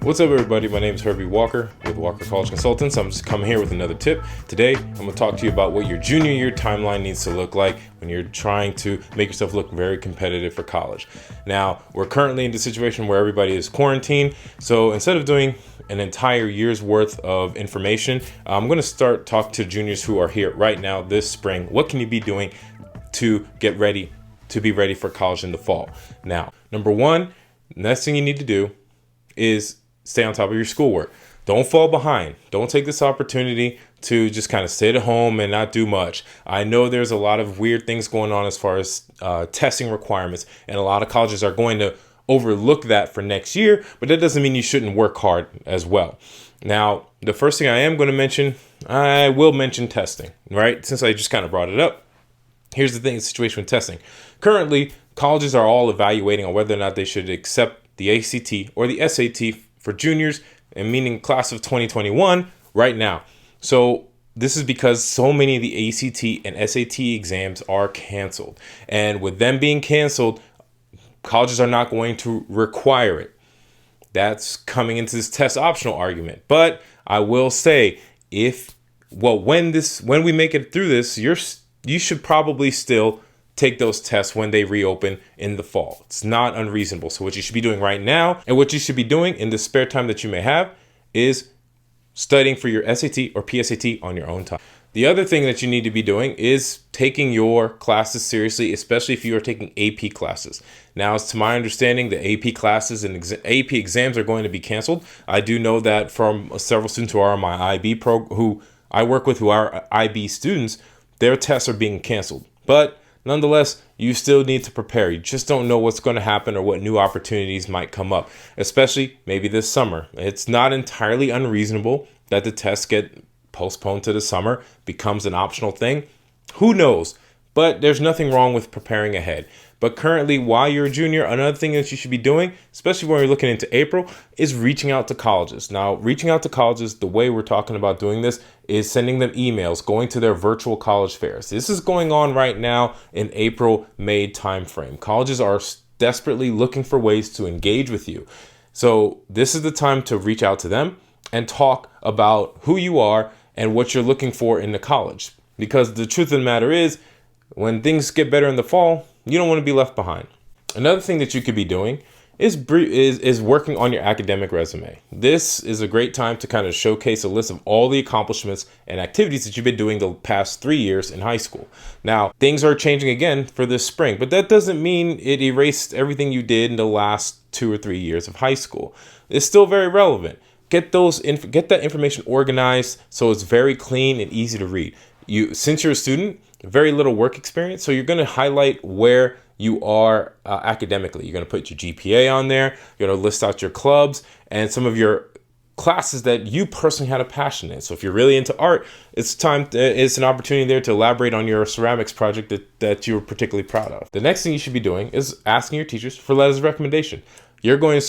What's up, everybody? My name is Herbie Walker with Walker College Consultants. I'm just coming here with another tip. Today, I'm going to talk to you about what your junior year timeline needs to look like when you're trying to make yourself look very competitive for college. Now, we're currently in the situation where everybody is quarantined, so instead of doing an entire year's worth of information, I'm going to start talking to juniors who are here right now this spring. What can you be doing to get ready, to be ready for college in the fall? Now, number one, next thing you need to do is stay on top of your schoolwork. Don't fall behind. Don't take this opportunity to just kind of stay at home and not do much. I know there's a lot of weird things going on as far as testing requirements, and a lot of colleges are going to overlook that for next year, but that doesn't mean you shouldn't work hard as well. Now, the first thing I will mention testing, right? Since I just kind of brought it up. Here's the situation with testing. Currently, colleges are all evaluating on whether or not they should accept the ACT or the SAT for juniors, and meaning class of 2021 right now. So this is because so many of the ACT and SAT exams are canceled. And with them being canceled, colleges are not going to require it. That's coming into this test optional argument. But I will say, when we make it through this, you should probably still take those tests when they reopen in the fall. It's not unreasonable. So what you should be doing right now, and what you should be doing in the spare time that you may have, is studying for your SAT or PSAT on your own time. The other thing that you need to be doing is taking your classes seriously, especially if you are taking AP classes. Now, as to my understanding, the AP classes and AP exams are going to be canceled. I do know that from several students who are on my IB who I work with, who are IB students, their tests are being canceled. But nonetheless, you still need to prepare. You just don't know what's going to happen or what new opportunities might come up, especially maybe this summer. It's not entirely unreasonable that the tests get postponed to the summer, becomes an optional thing. Who knows? But there's nothing wrong with preparing ahead. But currently, while you're a junior, another thing that you should be doing, especially when you're looking into April, is reaching out to colleges. Now, reaching out to colleges, the way we're talking about doing this is sending them emails, going to their virtual college fairs. This is going on right now in April, May timeframe. Colleges are desperately looking for ways to engage with you. So this is the time to reach out to them and talk about who you are and what you're looking for in the college. Because the truth of the matter is, when things get better in the fall, you don't want to be left behind. Another thing that you could be doing is working on your academic resume. This is a great time to kind of showcase a list of all the accomplishments and activities that you've been doing the past 3 years in high school. Now, things are changing again for this spring, but that doesn't mean it erased everything you did in the last 2 or 3 years of high school. It's still very relevant. Get that information organized so it's very clean and easy to read. Since you're a student, very little work experience, so you're going to highlight where you are academically. You're going to put your GPA on there. You're going to list out your clubs and some of your classes that you personally had a passion in. So if you're really into art, it's an opportunity there to elaborate on your ceramics project that you're particularly proud of. The next thing you should be doing is asking your teachers for letters of recommendation. You're going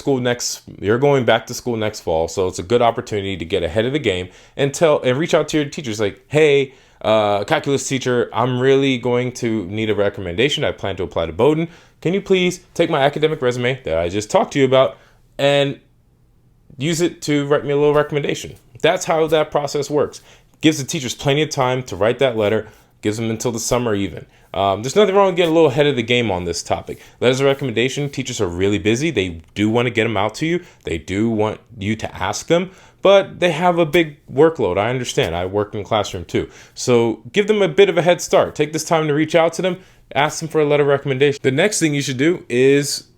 back to school next fall, so it's a good opportunity to get ahead of the game and reach out to your teachers like, hey, calculus teacher, I'm really going to need a recommendation. I plan to apply to Bowdoin. Can you please take my academic resume that I just talked to you about and use it to write me a little recommendation? That's how that process works. Gives the teachers plenty of time to write that letter. Gives them until the summer even. There's nothing wrong with getting a little ahead of the game on this topic. Letters of recommendation, teachers are really busy. They do want to get them out to you. They do want you to ask them, but they have a big workload. I understand. I work in a classroom too. So give them a bit of a head start. Take this time to reach out to them. Ask them for a letter of recommendation. The next thing you should do is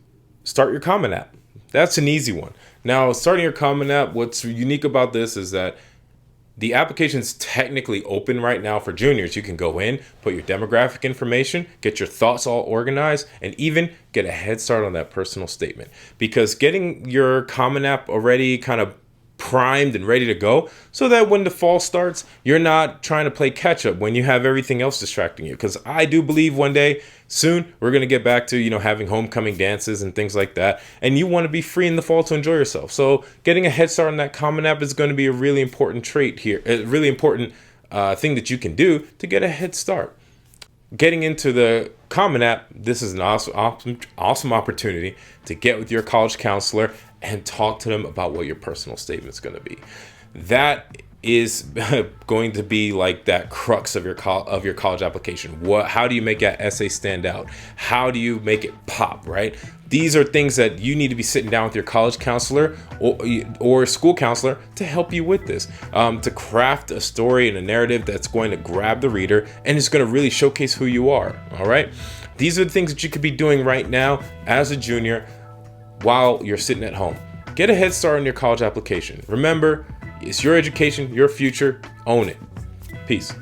start your Common App. That's an easy one. Now, starting your Common App, what's unique about this is that the application's technically open right now for juniors. You can go in, put your demographic information, get your thoughts all organized, and even get a head start on that personal statement. Because getting your Common App already kind of primed and ready to go so that when the fall starts, you're not trying to play catch up when you have everything else distracting you. Because I do believe one day soon we're going to get back to, having homecoming dances and things like that. And you want to be free in the fall to enjoy yourself. So getting a head start on that Common App is going to be a really important trait here, a really important thing that you can do to get a head start. Getting into the Common App, this is an awesome opportunity to get with your college counselor and talk to them about what your personal statement is going to be. That is going to be like that crux of your college application. How do you make that essay stand out? How do you make it pop, right? These are things that you need to be sitting down with your college counselor or school counselor to help you with this, to craft a story and a narrative that's going to grab the reader and is going to really showcase who you are. All right. These are the things that you could be doing right now as a junior while you're sitting at home. Get a head start on your college application. Remember, it's your education, your future. Own it. Peace.